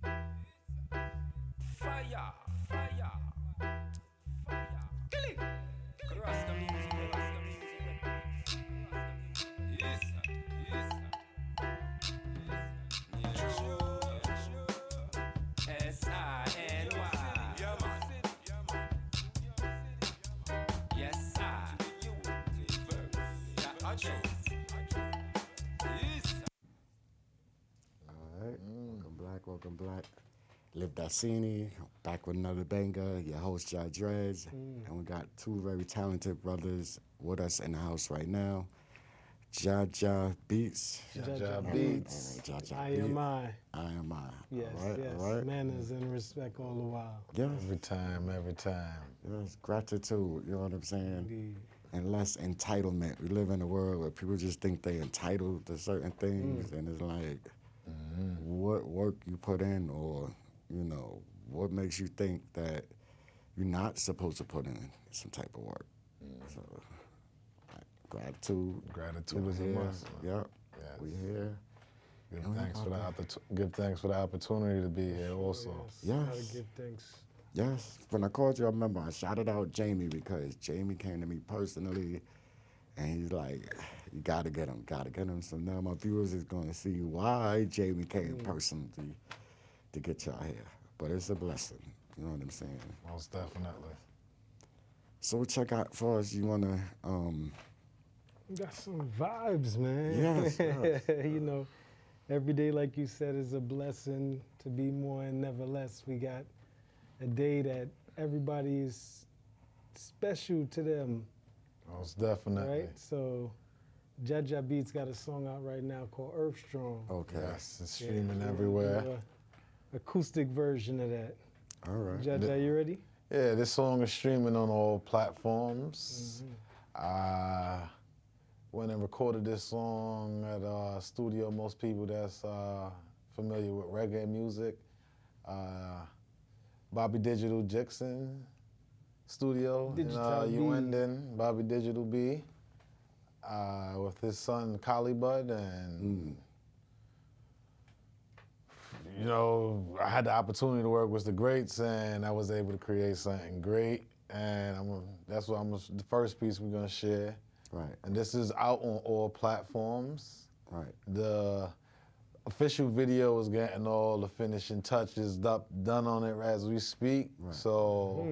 Fire, fire, fire. Kill it. Rasta music, Rasta music. Yes, sir. Yes, sir. Yes, sir. S-I-N-Y. Yeah, man. Yes, sir. Jah Jah. Yes, sir. Alright, welcome black. Live That Siny, back with another banger, your host Jah Jah. And we got two very talented brothers with us in the house right now. Jah Jah Beats. Jah Jah Beats. Jah Jah I Beats. am I. I am I. Yes, all right, yes. All right. Manners and respect all the while. Yes, Every time. yes, gratitude, you know what I'm saying? Indeed. And less entitlement. We live in a world where people just think they entitled to certain things, and it's like, what work you put in, or you know, what makes you think that you're not supposed to put in some type of work. So, gratitude. Gratitude is a here. must. Yep, Yes. we here. Give thanks for the opportunity to be here also. Yes. Gotta give thanks. Yes, when I called you, I remember I shouted out Jamie because Jamie came to me personally, and he's like, you gotta get him. So now my viewers is gonna see why Jamie came personally to get y'all here. But it's a blessing, you know what I'm saying? Most definitely. So what y'all got for us? You wanna, We got some vibes, man. Yes, yes. You know, every day, like you said, is a blessing to be more and never less. We got a day that everybody is special to them, Most definitely. right? So Jah Jah Beats got a song out right now called Earth Strong. okay, Yes, it's streaming Yeah, everywhere. do a acoustic version of that. all right. Jah Jah, you ready? Yeah, this song is streaming on all platforms. I went and recorded this song at a studio. Most people that's familiar with reggae music, Bobby Digital Jackson Studio Digital in B. Uenden, Bobby Digital B, with his son Collie Bud, and you know, I had the opportunity to work with the greats, and I was able to create something great. And that's what the first piece we're gonna share. Right, And this is out on all platforms. right. The official video is getting all the finishing touches done on it as we speak. Right. So,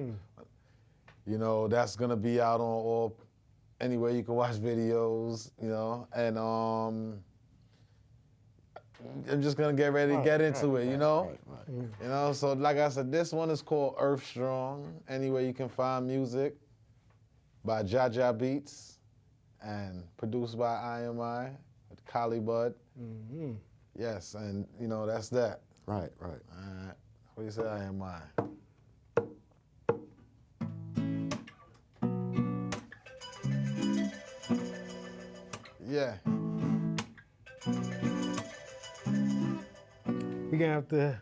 you know, that's gonna be out on all, anywhere you can watch videos, you know, and I'm just gonna get ready to get into it, you know? Right. You know, so like I said, this one is called Earth Strong. Anywhere you can find music by Jah Jah Beats and produced by I Am I with Collie Bud. Yes, and you know, that's that. Right. All right. What do you say, I Am I? Yeah. We gonna have to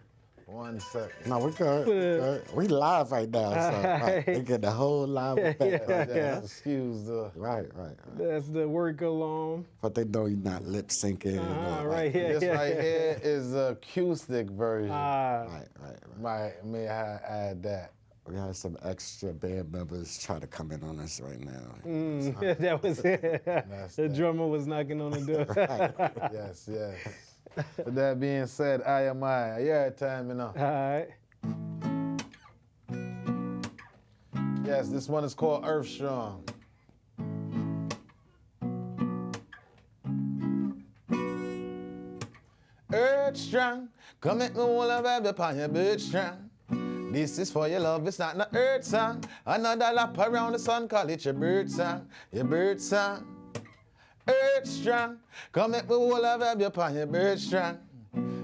1 second. No, we're good. We live right now, so right. We get the whole live effect. Yeah. Excuse the. Right. That's the work alarm. But they know you're not lip syncing. Right here. This right here is the acoustic version. Right. May I add that? We had some extra band members try to come in on us right now. That was it. That's The that. drummer was knocking on the door. Yes. With that being said, I am I. Yeah, time enough. All right. Yes, this one is called Earth Strong. Earth Strong, come make me all a vibe upon your bird strong. This is for your love, it's not no earth song. Another lap around the sun, call it your bird song. Your bird song. Earth Strong, come make me all a vibe upon your bird strong.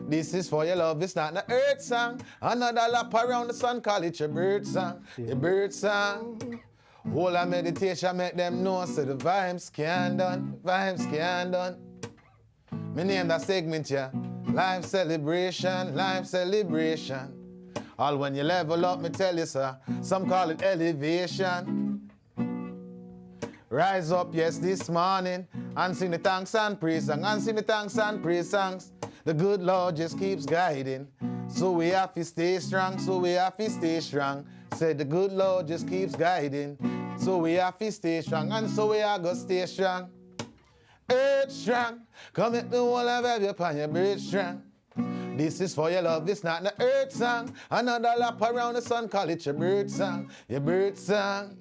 This is for your love, it's not no earth song. Another lap around the sun, call it your bird song. Your bird song. All a meditation make them know so the vibes can done. Me name that segment, yeah. Life celebration. All when you level up, me tell you, sir. Some call it elevation. Rise up, yes, this morning, and sing the thanks and praise songs. The good Lord just keeps guiding. So we have to stay strong, so we have to stay strong. Said the good Lord just keeps guiding. So we have to stay strong, and so we are gonna stay strong. Earth strong, come at the wall of have you upon your bird strong. This is for your love, this not the earth song. Another lap around the sun, call it your bird song, your bird song.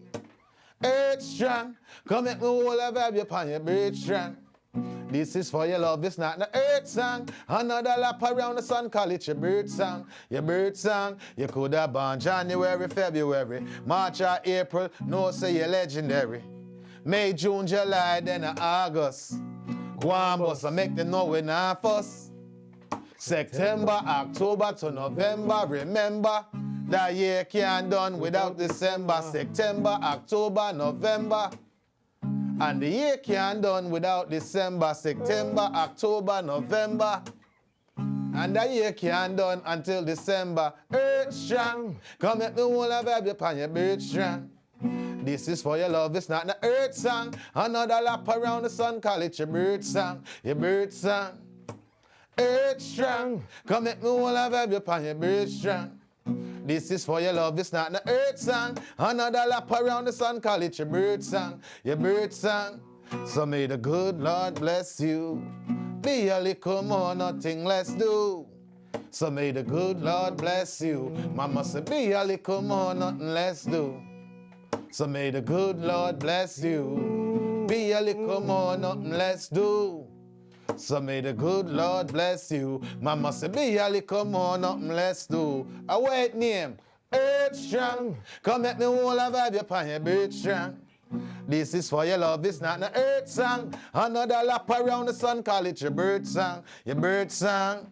Earth strong, come at the wall of have you upon your bird strong. This is for your love, it's not the earth song. Another lap around the sun, call it your bird song. Your bird song, you could have born January, February, March or April, no say you're legendary. May, June, July, then August. Go on, boss, I make them know we not fuss. September, October to November, remember, that year can't done without December. September, October, November. And the year can't done without December, September, October, November. And the year can't done until December. Earth strong, come at the whole of vibe upon your bird strong. This is for your love, it's not the earth song. Another lap around the sun, call it your bird song, your bird song. Earth strong, come at the whole of vibe upon your bird strong. This is for your love, it's not the earth song. Another lap around the sun, call it your bird song, your bird song. So may the good Lord bless you. Be a little more, nothing less do. So may the good Lord bless you. Mama say be a little more, nothing less do. So may the good Lord bless you. Be a little more, nothing less do. So may the good Lord bless you. Mama say be a little more, nothing less do. A wait name, Earth strong. Come at me whole a vibe upon your bird strong. This is for your love, it's not the earth song. Another lap around the sun, call it your bird song, your bird song.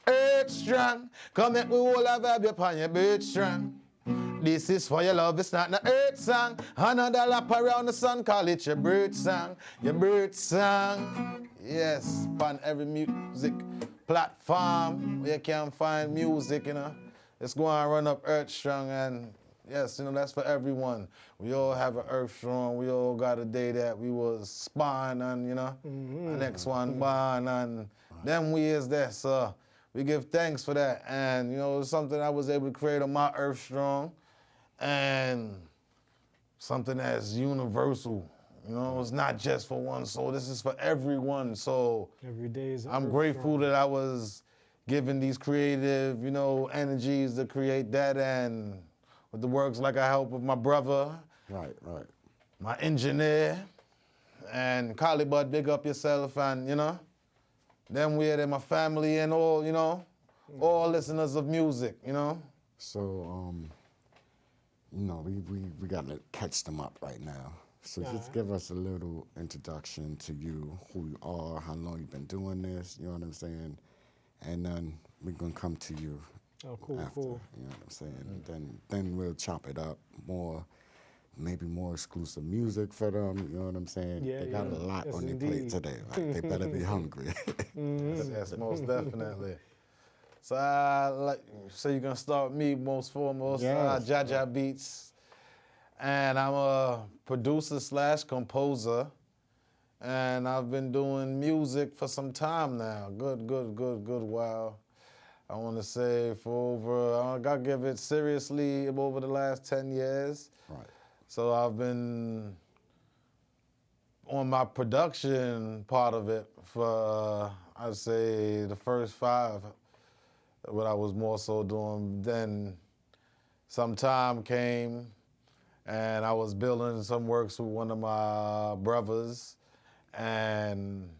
Earth strong. Come at me whole a vibe upon your bird strong. This is for your love, it's not the earth song. Another lap around the sun, call it your bird song, your bird song. Yes, on every music platform where you can find music, you know. Let's go and run up Earth Strong, and yes, you know, that's for everyone. We all have an Earth Strong. We all got a day that we was spawn and, you know, the next one born, and them we is there. So we give thanks for that. And, you know, it's something I was able to create on my Earth Strong, and something that's universal. You know, it's not just for one soul. This is for everyone. So Every day is I'm Earth grateful Strong. that I was given these creative, you know, energies to create that, and with the works like I help with my brother, Right, right. my engineer, and Kali Bud, big up yourself, and, you know, them weird and my family and all, you know, all listeners of music, you know. So, you know, we got to catch them up right now. So just give us a little introduction to you, who you are, how long you've been doing this, you know what I'm saying? And then we're going to come to you Oh, cool, after, cool. you know what I'm saying? And then we'll chop it up more, maybe more exclusive music for them, you know what I'm saying? Yeah, They got yeah. a lot Yes, on their plate indeed. today. Like, they better be hungry. Yes, most definitely. So, so you're going to start with me, most foremost, Yes. Jah Jah Beats. And I'm a producer / composer. And I've been doing music for some time now. Good while. I want to say for over, I got to give it seriously over the last 10 years. Right. So I've been on my production part of it for, I'd say, the first 5, what I was more so doing. Then some time came, and I was building some works with one of my brothers, and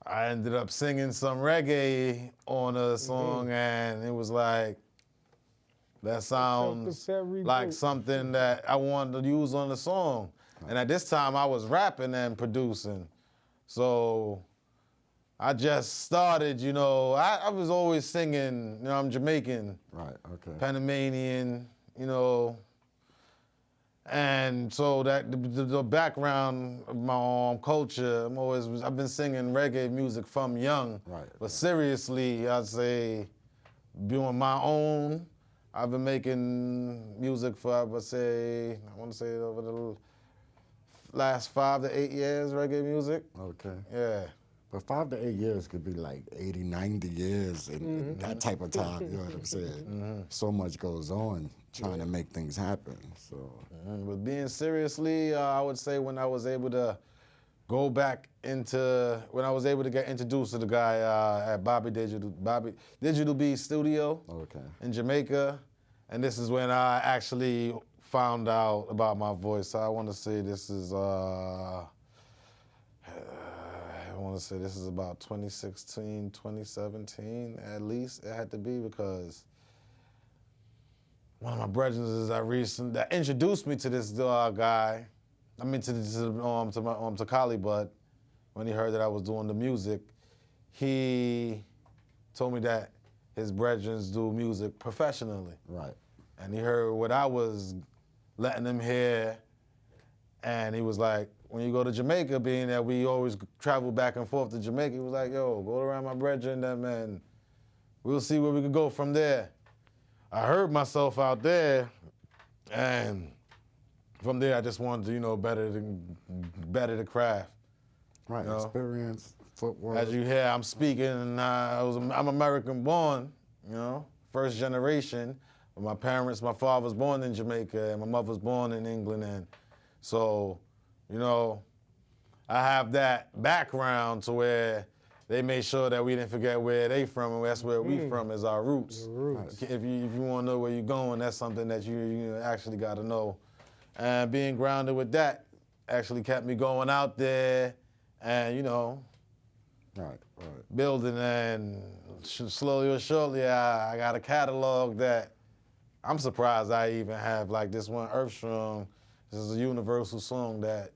I ended up singing some reggae on a song, and it was like, that sounds like something that I wanted to use on the song. And at this time, I was rapping and producing. So I just started, you know, I was always singing, you know, I'm Jamaican, Right, okay. Panamanian, you know, and so that the background of my culture, I've been singing reggae music from young. Right, But right. seriously, I'd say, doing my own, I've been making music for, I want to say over the last 5 to 8 years, reggae music. Okay. Yeah. But 5 to 8 years could be like 80, 90 years and that type of time, you know what I'm saying? So much goes on trying to make things happen, so. But being seriously, I would say when I was able to go back into, when I was able to get introduced to the guy at Bobby Digital B Studio Okay. in Jamaica, and this is when I actually found out about my voice. So I want to say this is, this is about 2016, 2017 at least. It had to be because one of my brothers that introduced me to this guy. I mean to Kali, but when he heard that I was doing the music, he told me that his brethren do music professionally. Right. And he heard what I was letting him hear, and he was like, when you go to Jamaica, being that we always travel back and forth to Jamaica, he was like, yo, go around my brethren, them, and we'll see where we could go from there. I heard myself out there, and from there I just wanted to, better the craft. Right, You know? experience, footwork. As you hear, I'm speaking, and I'm American born, first generation. My father was born in Jamaica, and my mother was born in England, and so, I have that background to where they made sure that we didn't forget where they from, and that's where we from is our roots. The roots. If you want to know where you're going, that's something that you actually got to know. And being grounded with that actually kept me going out there and, Right. building, and slowly or surely I got a catalog that I'm surprised I even have, like this one, Earth Strong. This is a universal song that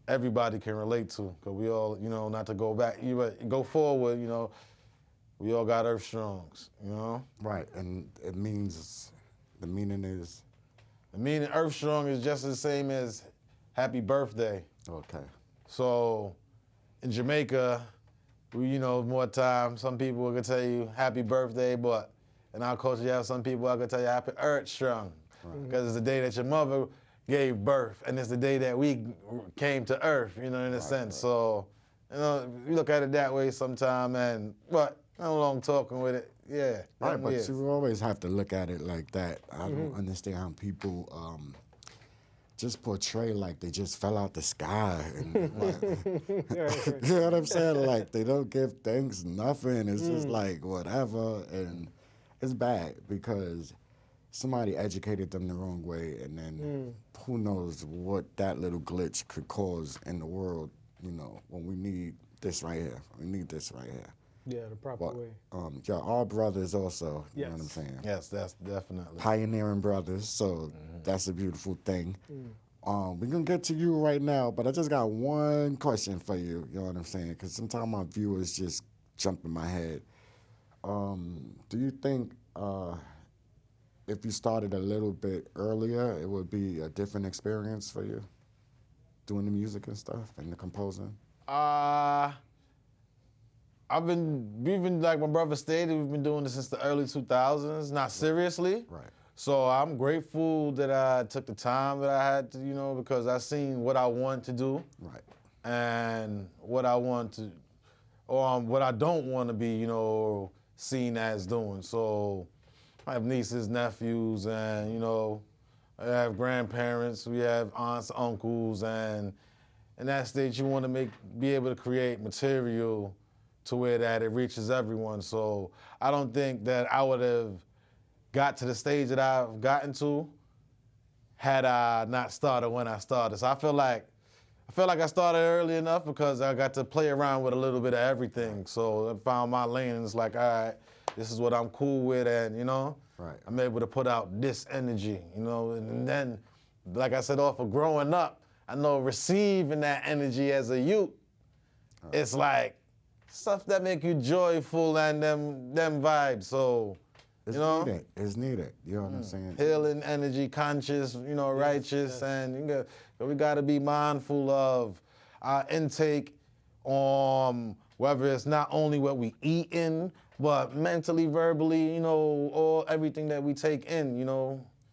everybody can relate to, because we all, not to go back, go forward, we all got Earth Strongs, Right, and the meaning is, The meaning Earth Strong is just the same as happy birthday. okay. So in Jamaica, more time, some people could tell you happy birthday, but in our culture, you have some people that could tell you happy Earth Strong, because it's the day that your mother gave birth, and it's the day that we came to Earth, in a sense. So, you look at it that way sometime, but I'm long talking with it, yeah. Right, but years. you always have to look at it like that. I don't understand how people just portray like they just fell out the sky. And, you know what I'm saying? Like, they don't give thanks, nothing. It's just like whatever, and it's bad because somebody educated them the wrong way, and then who knows what that little glitch could cause in the world, when we need this right here. We need this right here. Yeah, the proper way. Yeah, all brothers also, you know what I'm Yes. saying? Yes, that's definitely. Pioneering brothers, so that's a beautiful thing. We're going to get to you right now, but I just got one question for you, you know what I'm saying? Because sometimes my viewers just jump in my head. Do you think if you started a little bit earlier, it would be a different experience for you, doing the music and stuff and the composing? We've been, like my brother stated, we've been doing this since the early 2000s, not seriously. Right. So I'm grateful that I took the time that I had to, because I seen what I want to do. Right. And what I want to, or what I don't want to be, seen as doing. So I have nieces, nephews, and, I have grandparents, we have aunts, uncles, and in that stage you want to be able to create material to where that it reaches everyone. So I don't think that I would have got to the stage that I've gotten to had I not started when I started. So I feel like I started early enough because I got to play around with a little bit of everything. So I found my lane, and it's like, all right, this is what I'm cool with, and Right. I'm able to put out this energy, and then, like I said, off of growing up, I know receiving that energy as a youth, it's like stuff that make you joyful and them vibes. So, It's needed. It's needed. You know what I'm saying? healing energy, conscious, righteous, and we got to be mindful of our intake, whether it's not only what we eat in, but mentally, verbally, all everything that we take in,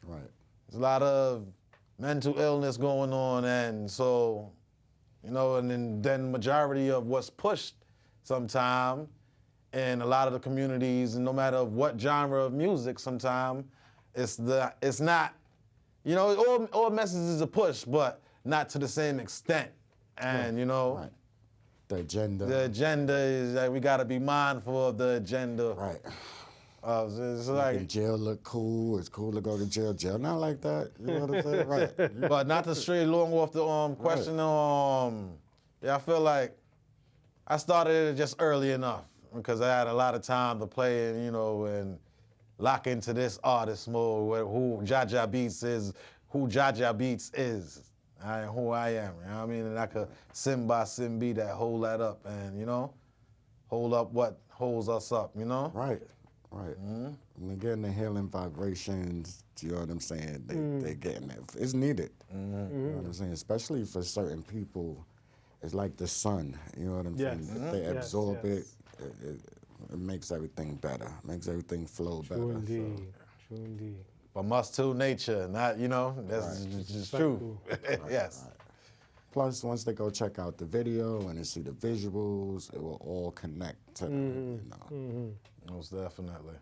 Right. There's a lot of mental illness going on, and so you know, and then majority of what's pushed sometime in a lot of the communities, and no matter what genre of music, sometime it's not, you know, all messages are pushed, but not to the same extent. And you know, Right. The agenda. the agenda is that we got to be mindful of the agenda. Right. It's Making like, jail look cool. It's cool to go to jail. Jail not like that. You know what I'm saying? Right. but not to stray long off the question. Yeah, I feel like I started it just early enough because I had a lot of time to play and, you know, and lock into this artist mode where who Jah Jah Beats is, who Jah Jah Beats is, and who I am. You know what I mean? And I could sim by sim be that, hold that up, and you know, hold up what holds us up. You know? Right. Right. And again, the healing vibrations, you know what I'm saying? They getting it. It's needed. You know what I'm saying? Especially for certain people, it's like the sun. You know what I'm saying? If they absorb it, it makes everything better. Makes everything flow better. True indeed. True indeed. From us to nature, not, you know, that's just true. Yes. Plus, once they go check out the video and they see the visuals, it will all connect to them, you know. Most definitely.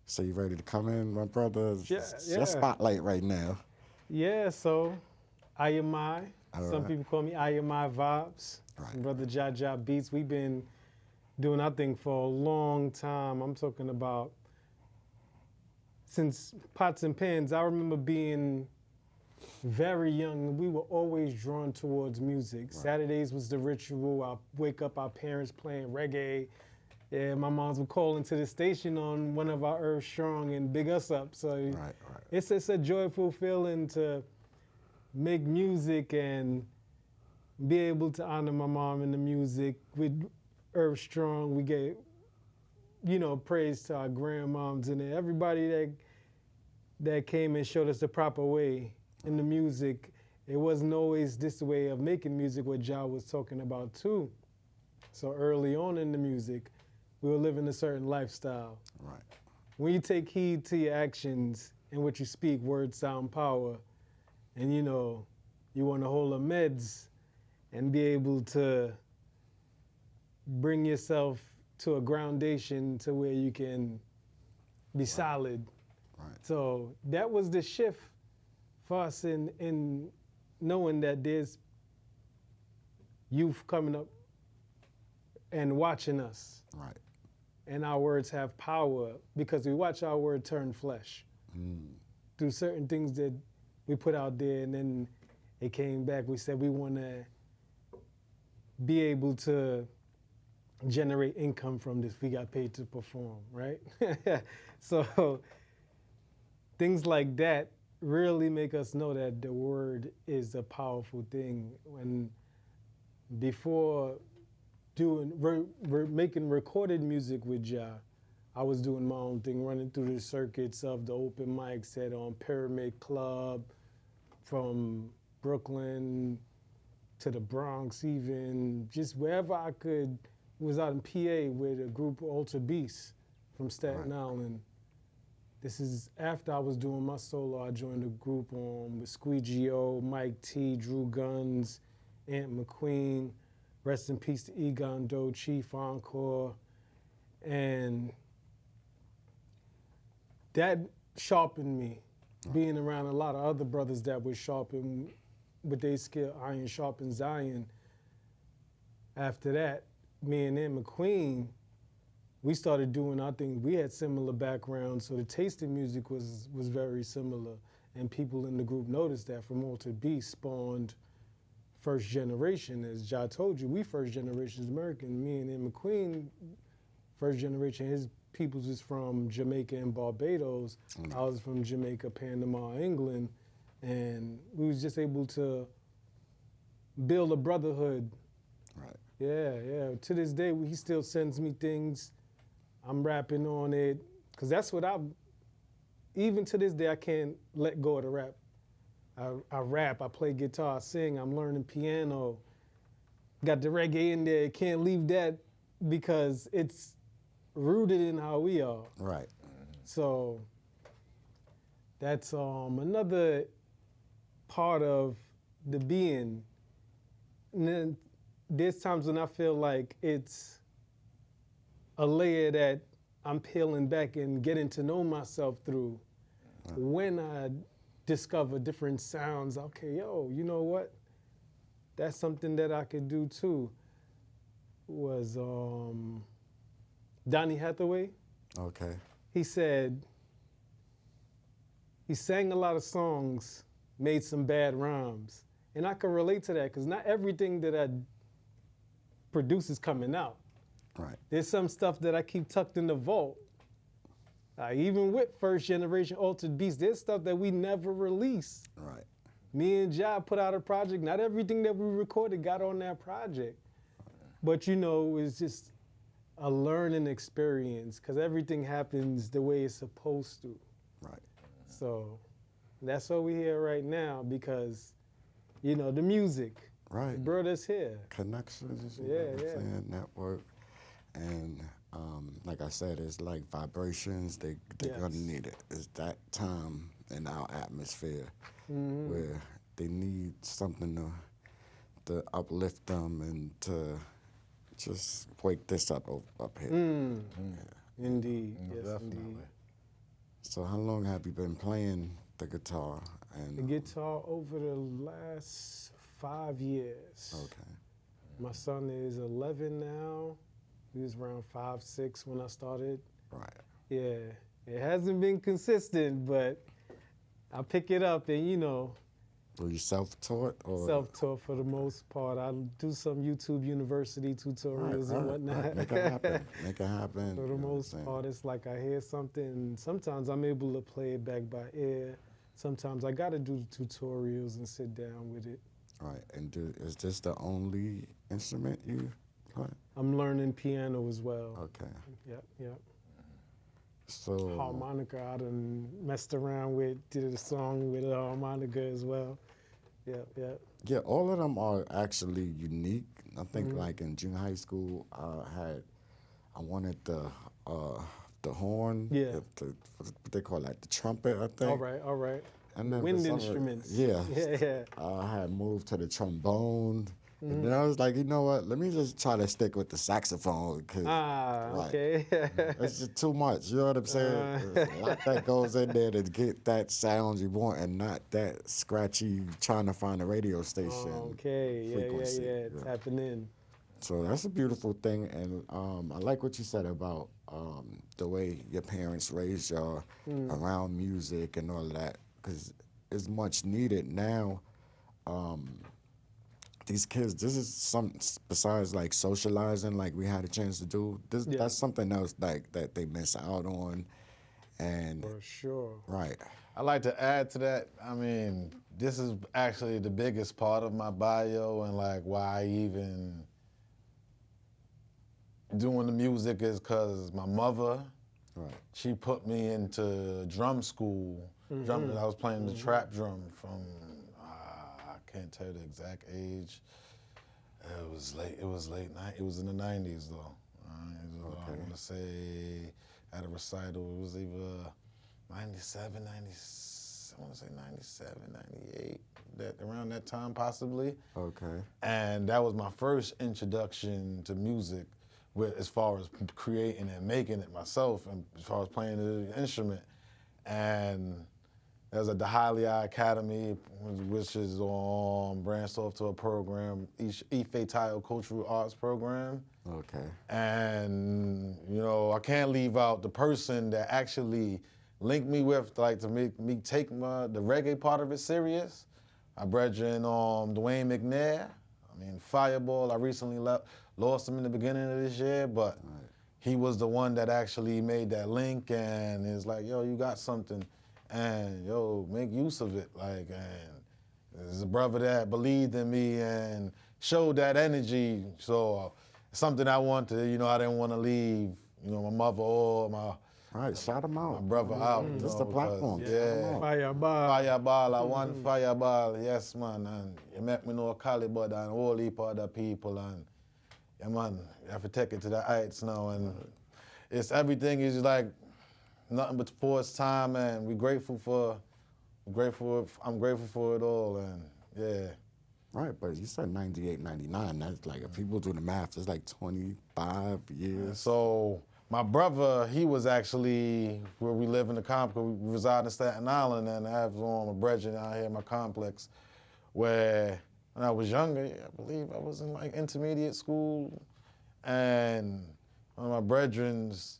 So you ready to come in, my brother? Yeah, It's your spotlight right now. Yeah, so I am I. Some right. people call me I am I Vibes. Right. Brother Jah Jah Beats. We've been doing our thing for a long time. I'm talking about since Pots and Pans. I remember being very young. We were always drawn towards music. Saturdays was the ritual. I'll wake up, our parents playing reggae. Yeah, my moms would call into the station on one of our Earth Strong and big us up. So it's a joyful feeling to make music and be able to honor my mom in the music. With Earth Strong, we gave, you know, praise to our grandmoms and everybody that came and showed us the proper way in the music. It wasn't always this way of making music, what Jah was talking about too. So early on in the music, we were living a certain lifestyle. Right. When you take heed to your actions and what you speak, words sound power. And you know, you want to hold the meds and be able to bring yourself to a groundation to where you can be solid. Right. So that was the shift for us in knowing that there's youth coming up and watching us. Right. And our words have power because we watch our word turn flesh through certain things that we put out there, and then it came back. We said we want to be able to generate income from this. We got paid to perform, right? So things like that really make us know that the word is a powerful thing. When before making recorded music with Jah, I was doing my own thing, running through the circuits of the open mics at Pyramid Club, from Brooklyn to the Bronx, even just wherever I could. Was out in PA with a group Alter Beast from Staten Island. This is after I was doing my solo. I joined a group with Squeegee O, Mike T, Drew Guns, Ant McQueen. Rest in peace to Egon Doe, Chief Encore. And that sharpened me, being around a lot of other brothers that were sharpened with their skill. Iron sharpens iron. After that, me and Ant McQueen, we started doing our thing. We had similar backgrounds, so the taste in music was very similar. And people in the group noticed that. From Alter Beast spawned First Generation. As Jah told you, we first generation American. Me and Ant McQueen, first generation. His peoples is from Jamaica and Barbados. I was from Jamaica, Panama, England. And we was just able to build a brotherhood. Right. Yeah. To this day, he still sends me things. I'm rapping on it. Because that's what even to this day, I can't let go of the rap. I rap, I play guitar, I sing, I'm learning piano. Got the reggae in there, can't leave that because it's rooted in how we are. Right. So that's another part of the being. And then there's times when I feel like it's a layer that I'm peeling back and getting to know myself through. When I discover different sounds, okay, yo, you know what? That's something that I could do too. Was Donny Hathaway. Okay. He said he sang a lot of songs, made some bad rhymes. And I can relate to that because not everything that I produce is coming out. Right. There's some stuff that I keep tucked in the vault. Even with first generation altered beats, there's stuff that we never released. Right. Me and Jah put out a project. Not everything that we recorded got on that project. But you know, it's just a learning experience because everything happens the way it's supposed to. Right. So that's what we're here right now because, you know, the music Right. brought us here. Connections, you Yeah, know what I'm yeah. saying? Network. And like I said, it's like vibrations, they're gonna Yes. need it. It's that time in our atmosphere Mm-hmm. where they need something to uplift them and to just wake this up here. Indeed, yes, Definitely. indeed. So how long have you been playing the guitar? And The guitar over the last 5 years. Okay. My son is 11 now. He was around 5, 6 when I started. Right. Yeah, it hasn't been consistent, but I pick it up and, you know, Were you self-taught or self-taught for the most part. I do some YouTube University tutorials and whatnot. Right. Make it happen. Make it happen. For you the know what I'm most saying? part, it's like I hear something, and sometimes I'm able to play it back by ear. Sometimes I got to do the tutorials and sit down with it. Right. And is this the only instrument you play? I'm learning piano as well. Okay. Yep. So Harmonica, I done messed around with, did a song with a harmonica as well. Yep. yeah, all of them are actually unique. I think Mm-hmm. like in junior high school, I wanted the horn. Yeah. What they call that? The trumpet, I think. All right. And then for Wind some instruments. Yeah. Yeah. I had moved to the trombone. Mm-hmm. And then I was like, you know what? Let me just try to stick with the saxophone because right. Okay. it's just too much. You know what I'm saying? There's a lot that goes in there to get that sound you want and not that scratchy trying to find a radio station. Okay. frequency. Yeah. Tapping in. So that's a beautiful thing. And I like what you said about the way your parents raised y'all around music and all of that because it's much needed now. These kids, this is something besides like socializing, like we had a chance to do. That's something else like that they miss out on, and For sure. right, I'd like to add to that. I mean, this is actually the biggest part of my bio and like why I even doing the music is because my mother, right, she put me into drum school. Drum, I was playing the trap drum from, I can't tell you the exact age. It was late night. It was in the 90s though. I want to say at a recital, it was either 97, 90, I want to say 97, 98, around that time possibly. okay, And that was my first introduction to music as far as creating and making it myself and as far as playing the instrument. And that was at the Hialeah Academy, which is branched off to a program, Ife Tayo Cultural Arts Program. okay, And, you know, I can't leave out the person that actually linked me with, like, to make me take the reggae part of it serious. My brethren, Dwayne McNair. I mean, Fireball, I recently lost him in the beginning of this year, but he was the one that actually made that link and is like, yo, you got something, and yo, make use of it. Like, and there's a brother that believed in me and showed that energy. So something I wanted, you know, I didn't want to leave, you know, my mother or my all right. Shout them out. brother out. You This know, the platform. because, Shout 'em yeah. out. Fireball. Fireball, I want Fireball, yes man, and you make me know Caliber and a whole heap of other people, and yeah man, you have to take it to the heights now, and it's everything is like nothing but for its time, and I'm grateful for it all, and yeah. Right, but you said 98, 99. That's like, if people do the math, it's like 25 years. So my brother, he was actually where we live in the complex. We reside in Staten Island, and I have my brethren out here in my complex. Where when I was younger, I believe I was in like intermediate school, and one of my brethrens,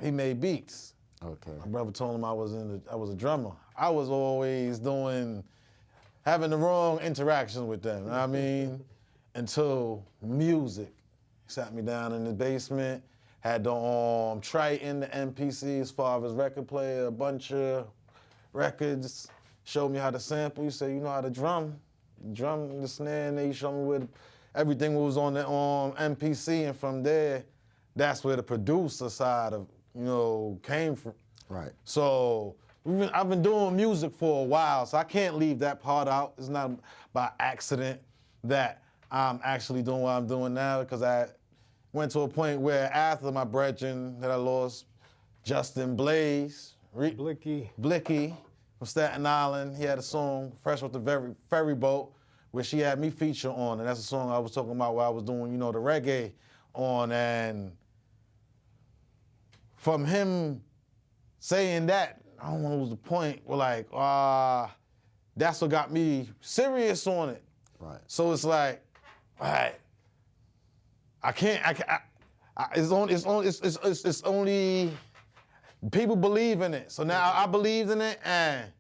he made beats. Okay. My brother told him I was a drummer. I was always having the wrong interactions with them. You know what I mean, until music. He sat me down in the basement, had the Triton, the MPC, as far as record player, a bunch of records, showed me how to sample. He said, you know how to drum the snare, and they showed me where everything was on the MPC, and from there, that's where the producer side of, came from. Right. So I've been doing music for a while, so I can't leave that part out. It's not by accident that I'm actually doing what I'm doing now, because I went to a point where after my brethren that I lost, Justin Blaze, Blicky. from Staten Island, he had a song, Fresh with the Ferry Boat, where she had me feature on, and that's a song I was talking about where I was doing, the reggae on, and from him saying that, I don't want to lose the point, we're like, that's what got me serious on it. Right. So it's like, all right, it's only people believe in it. So now I believed in it, and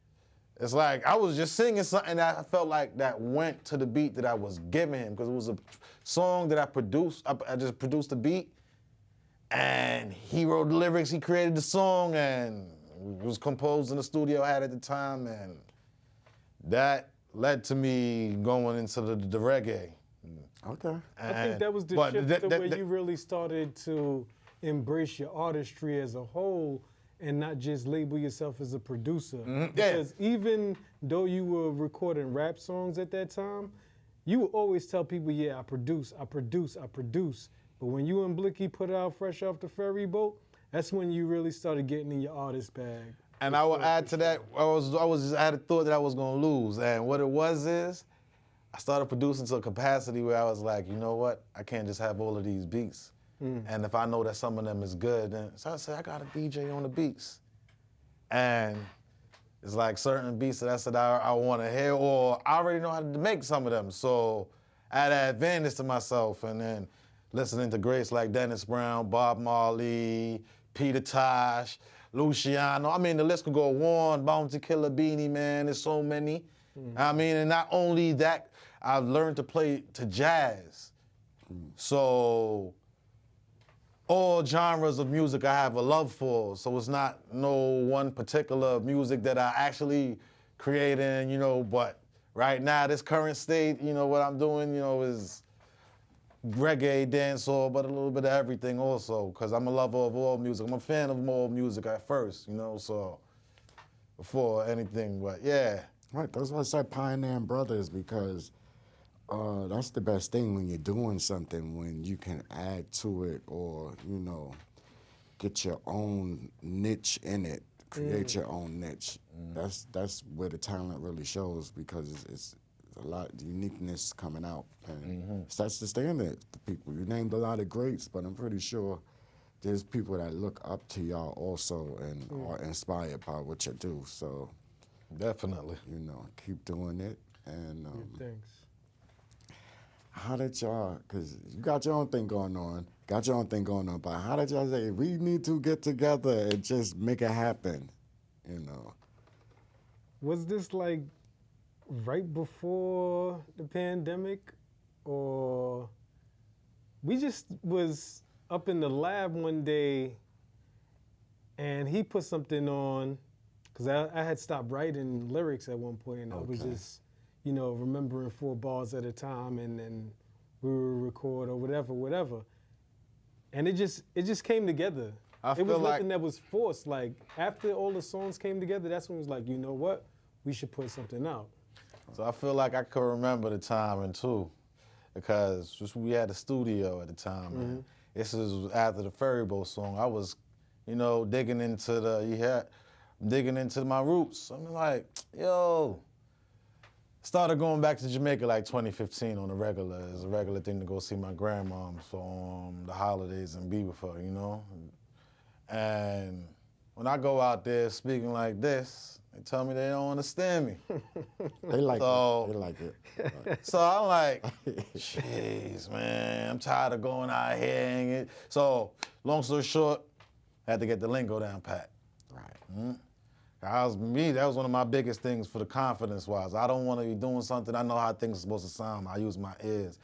it's like I was just singing something that I felt like that went to the beat that I was giving him, because it was a song that I produced. I just produced the beat, and he wrote the lyrics, he created the song, and it was composed in the studio I had at the time, and that led to me going into the reggae. Okay. I think that was the shift where you really started to embrace your artistry as a whole and not just label yourself as a producer. Because even though you were recording rap songs at that time, you would always tell people, yeah, I produce. But when you and Blicky put out Fresh Off the Ferry Boat, that's when you really started getting in your artist bag. And I will add to that, I had a thought that I was gonna lose. And what it was is, I started producing to a capacity where I was like, you know what? I can't just have all of these beats. And if I know that some of them is good, then so I said, I got a DJ on the beats. And it's like certain beats that I said I want to hear, or I already know how to make some of them. So I had an advantage to myself. And then listening to greats like Dennis Brown, Bob Marley, Peter Tosh, Luciano. I mean, the list could go on. Bounty Killer, Beanie Man, there's so many. I mean, and not only that, I've learned to play to jazz. So all genres of music I have a love for. So it's not no one particular music that I actually creating, but right now, this current state, what I'm doing, is reggae, dancehall, but a little bit of everything also, because I'm a lover of all music. I'm a fan of all music at first, so before anything, but yeah. Right, that's why I said Pioneering Brothers, because that's the best thing when you're doing something, when you can add to it or, get your own niche in it, create your own niche. That's where the talent really shows, because it's a lot of uniqueness coming out. And that's the standard for people. You named a lot of greats, but I'm pretty sure there's people that look up to y'all also and are inspired by what you do. So Definitely. Keep doing it. And Thanks. how did y'all, because you got your own thing going on, but how did y'all say, we need to get together and just make it happen, Was this like right before the pandemic, or we just was up in the lab one day and he put something on, because I had stopped writing lyrics at one point, and I was just, remembering 4 bars at a time, and then we would record or whatever. And it just came together. It was nothing that was forced. Like, after all the songs came together, that's when it was like, you know what? We should put something out. So I feel like I could remember the timing too, because we had a studio at the time. And this was after the Ferry Boat song. I was, digging into my roots. I'm like, yo, started going back to Jamaica like 2015 on a regular. It's a regular thing to go see my grandmom for the holidays and be with her, you know? And when I go out there speaking like this, they tell me they don't understand me. They like So- it. They like it. Right. So I'm like, jeez, man, I'm tired of going out here and it. So, long story short, I had to get the lingo down pat. Right. That was one of my biggest things for the confidence wise. I don't want to be doing something. I know how things are supposed to sound. I use my ears.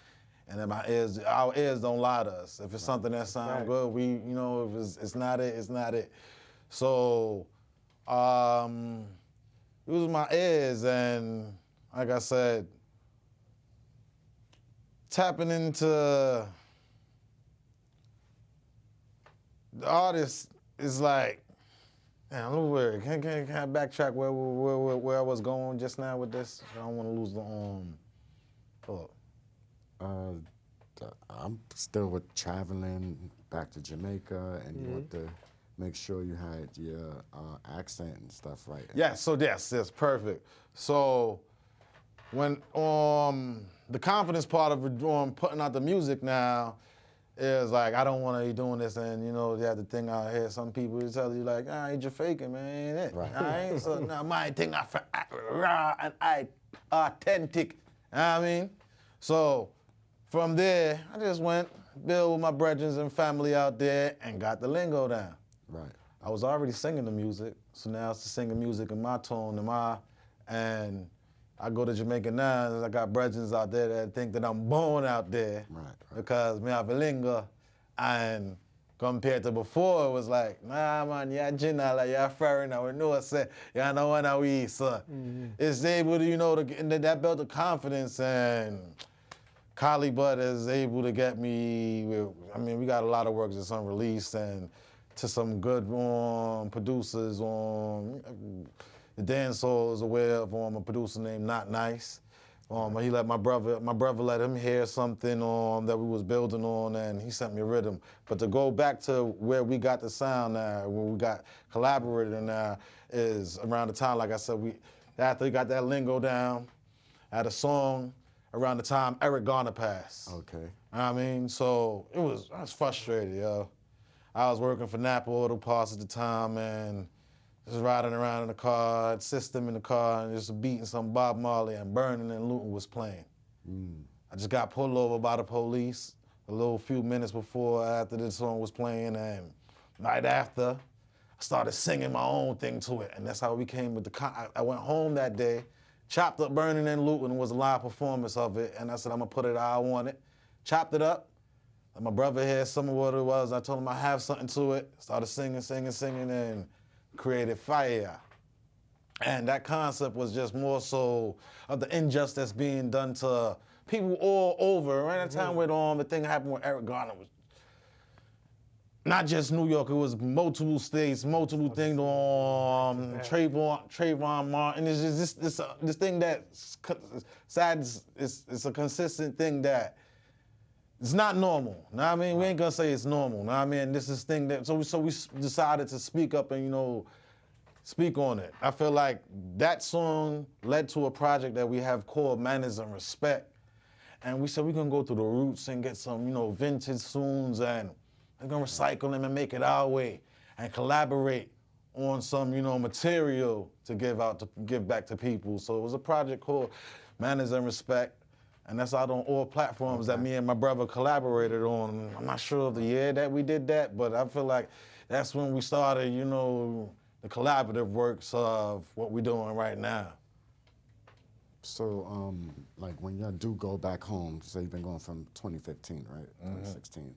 And then our ears don't lie to us. If it's something that sounds Right. good, if it's not it, it's not it. So, it was my ears, and like I said, tapping into the artist is like, man, a little weird. Can I backtrack where I was going just now with this? I don't want to lose the thought. I'm still with traveling back to Jamaica, and you want to make sure you had your accent and stuff right. Yes, perfect. So when the confidence part of putting out the music now is like, I don't want to be doing this, and you have the thing out here. Some people tell you like, ain't you faking, man? Ain't it? Right. I ain't so now my thing I raw and authentic. You know what I mean? So from there, I just went build with my brethren and family out there and got the lingo down. Right. I was already singing the music, so now it's singing music in my tone, and I go to Jamaica now, and I got brethren out there that think that I'm born out there. Right. Because me have a lingo, and compared to before, it was like, nah, man, you're Jinala, you're foreigner, we know say, you know what we so it's able to, and then that built the confidence, and Kali Bud is able to get me, we got a lot of works that's unreleased, and to some good producers. The dancehall is aware of a producer named Not Nice. He let my brother let him hear something that we was building on, and he sent me a rhythm. But to go back to where we got the sound now, where we got collaborating now, is around the time, like I said, after we got that lingo down, I had a song around the time Eric Garner passed. Okay. You know what I mean? So I was frustrated, yo. I was working for Napa Auto Parts at the time, and just riding around in the car, system in the car, and just beating some Bob Marley, and Burning and Looting was playing. I just got pulled over by the police a few minutes after this song was playing, and right after, I started singing my own thing to it, and that's how we came with I went home that day, chopped up Burning and Looting, was a live performance of it, and I said, I'm gonna put it how I want it. Chopped it up, let my brother hear some of what it was. I told him I have something to it. Started singing, and created Fire. And that concept was just more so of the injustice being done to people all over. Around that time when the thing happened with Eric Garner was not just New York, it was multiple states, multiple things on Trayvon Martin. It's just this thing that's sad. It's a consistent thing that it's not normal. Know what I mean? We ain't gonna say it's normal. Know what I mean? This is thing that so we decided to speak up and speak on it. I feel like that song led to a project that we have called Manners and Respect. And we said we're gonna go through the roots and get some, vintage tunes, and we're gonna recycle them and make it our way and collaborate on some, material to give back to people. So it was a project called Manners and Respect. And that's out on all platforms that me and my brother collaborated on. I'm not sure of the year that we did that, but I feel like that's when we started, the collaborative works of what we're doing right now. So, like when y'all do go back home, so you've been going from 2015, right? 2016.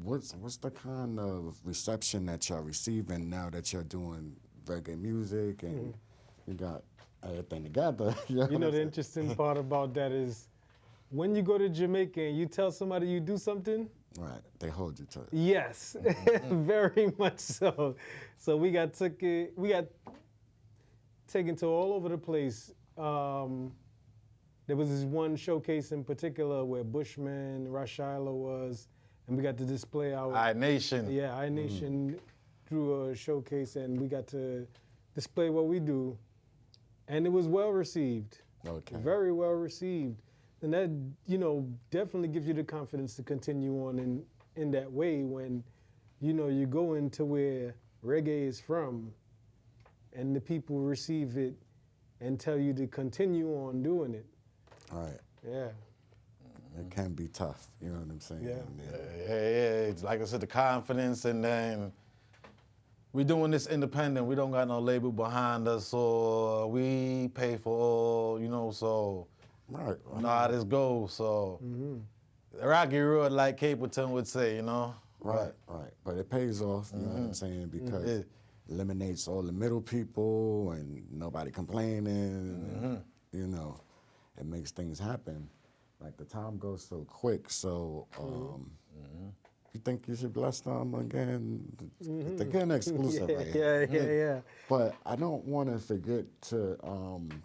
What's the kind of reception that y'all receiving now that you're doing reggae music and you got everything together? The interesting part about that is when you go to Jamaica and you tell somebody you do something, Right, they hold you to it. yes, very much so. So we got taken to all over the place. There was this one showcase in particular where Bushman, Rashyla was, and we got to display our iNation. Yeah, iNation through a showcase, and we got to display what we do. And it was well received. Okay. Very well received. And that, definitely gives you the confidence to continue on in that way when, you go into where reggae is from and the people receive it and tell you to continue on doing it. All right. Yeah. It can be tough. You know what I'm saying? Yeah. Yeah, it's like I said, the confidence, and then we doing this independent. We don't got no label behind us, so we pay for all, so Right. you know how this goes. So the rocky road, like Capleton would say, Right. But it pays off, you know what I'm saying? Because it eliminates all the middle people and nobody complaining. And, it makes things happen. Like the time goes so quick. So you think you should bless them again? They're getting exclusive right here. Yeah. But I don't want to forget to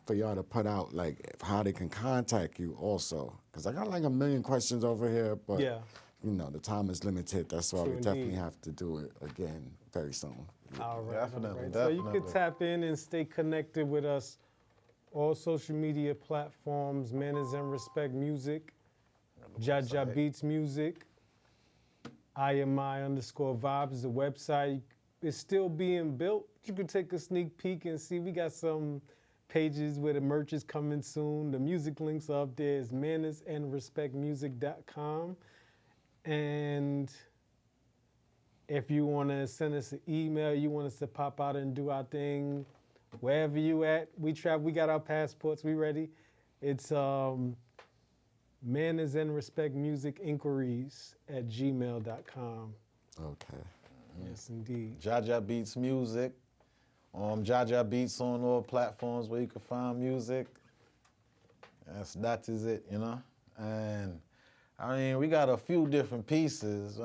for y'all to put out like how they can contact you also, because I got like a million questions over here. But Yeah. the time is limited. That's why True we definitely indeed. have to do it again very soon. All right. Definitely, So you can definitely. tap in and stay connected with us. All social media platforms, Manners and Respect Music, Jah Jah Beats Music, IMI_vibes, the website is still being built. You can take a sneak peek and see we got some pages where the merch is coming soon. The music links up there is mannersandrespectmusic.com. And if you want to send us an email, you want us to pop out and do our thing, wherever you at, we travel, we got our passports, we ready. It's mannersandrespectmusicinquiries@gmail.com. Okay. Yes, indeed. Jah Jah Beats Music. Jah Jah Beats on all platforms where you can find music. That is it, And I mean, we got a few different pieces.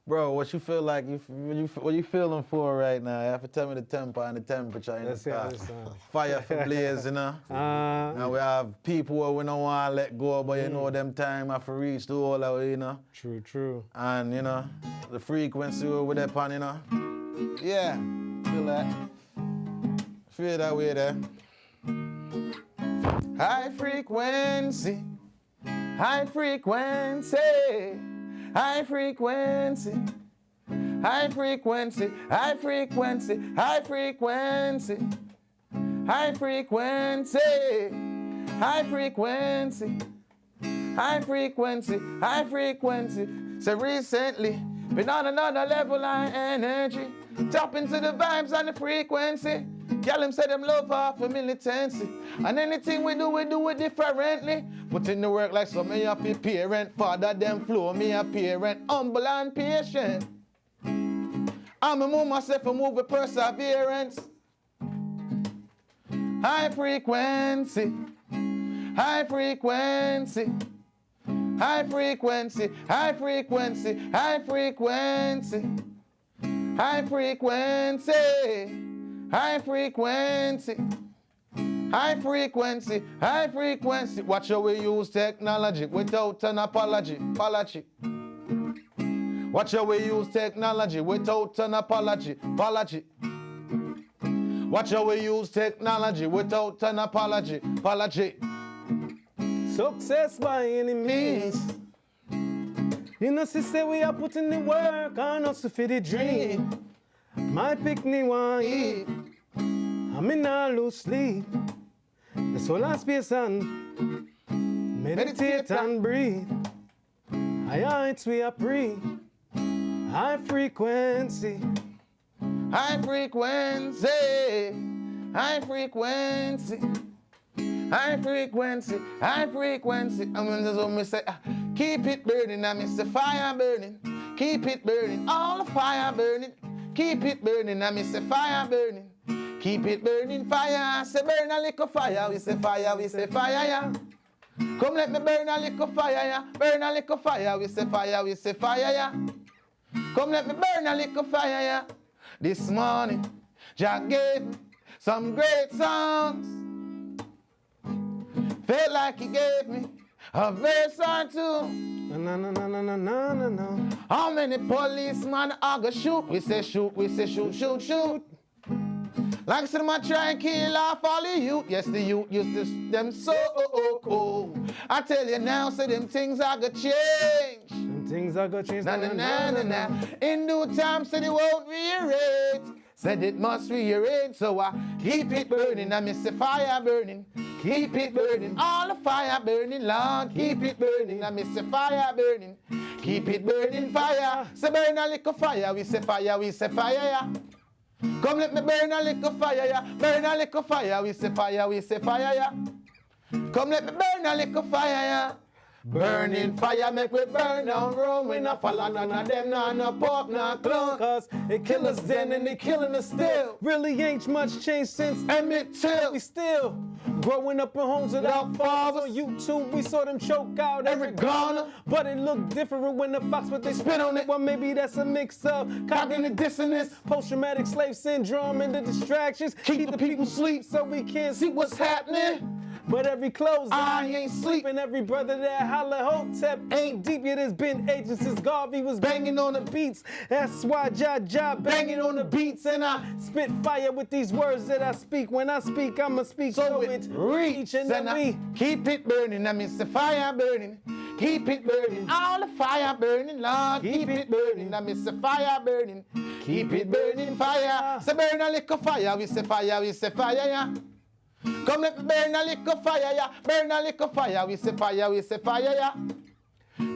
Bro, what you feel like? What you feeling for right now? You have to tell me the tempo and the temperature in Let's the see how car. this sounds. Fire for blaze, And we have people who we don't want to let go, but them time have to reach the whole of it, True. And, the frequency over there, pan, Yeah, feel that. Feel that way there. High frequency, high frequency, high frequency, high frequency, high frequency, high frequency, high frequency, high frequency, high frequency, high frequency. So recently, been on another level of energy. Tap into the vibes and the frequency. Girl, them say them love off for militancy. And anything we do it differently. Put in the work like some of your parent. Father them flow, me a parent. Humble and patient. I'ma move myself and move with perseverance. High frequency. High frequency. High frequency. High frequency. High frequency. High frequency. High frequency, high frequency, high frequency. Watch how we use technology without an apology. Watch how we use technology without an apology. Watch how we use technology without an apology. Success by any means. Sister, we are putting the work on us to fit the dream. My picnic want eat. I'm in a lose sleep. The solar space and meditate and breathe. Heights we are breathe. High frequency. High frequency. High frequency. High frequency. High frequency. And when there's one me say, keep it burning. I miss the fire burning. Keep it burning. All the fire burning. Keep it burning, I miss the fire burning. Keep it burning, fire. Say burn a little fire, we say fire, yeah. Come let me burn a little fire, yeah. Burn a little fire, we say fire, yeah. Come let me burn a little fire, yeah. This morning, Jah gave me some great songs. Felt like he gave me a verse or two. No. How many policemen are gonna shoot? We say shoot, shoot. Like I said, I try and kill off all the youth. Yes, the youth used to them so cool. I tell you now, say them things are gonna change. Them things are gonna change. Na na na na na. In due time, said it won't rearrange. Said it must rearrange, so I keep it burning. I miss the fire burning. Keep it burning. All the fire burning, Lord. Keep it burning. I miss the fire burning. Keep it burning, fire. Say burn a little fire. We say fire. We say fire. Yeah. Come let me burn a little fire. Yeah. Burn a little fire. We say fire. We say fire. Yeah. Come let me burn a little fire. Yeah. Burning fire make we burn down room. We not follow none of them, no pork, no clone. Cause they kill us then and they killing us still. Really ain't much change since Emmett Till. we still growing up in homes without fathers. On YouTube we saw them choke out every corner. But it looked different when the fox with they spit on it. Well, maybe that's a mix of cognitive dissonance, post-traumatic slave syndrome, and the distractions keep the people sleep so we can't see what's happening. But every close I ain't sleeping. Every brother that holla hotep ain't deep yet. It's been ages since Garvey was banging on the beats. That's why Jah Jah banging on the beats. And I spit fire with these words that I speak. When I speak, I'ma speak so it reach. And then we keep it burning. I miss the fire burning. Keep it burning. All the fire burning, Lord. Keep it burning. I miss the fire burning. Keep it burning, fire. Say burn a little fire. We say fire. We say fire, yeah. Come let me burn a little fire, yeah. Burn a little fire, we say fire, yeah.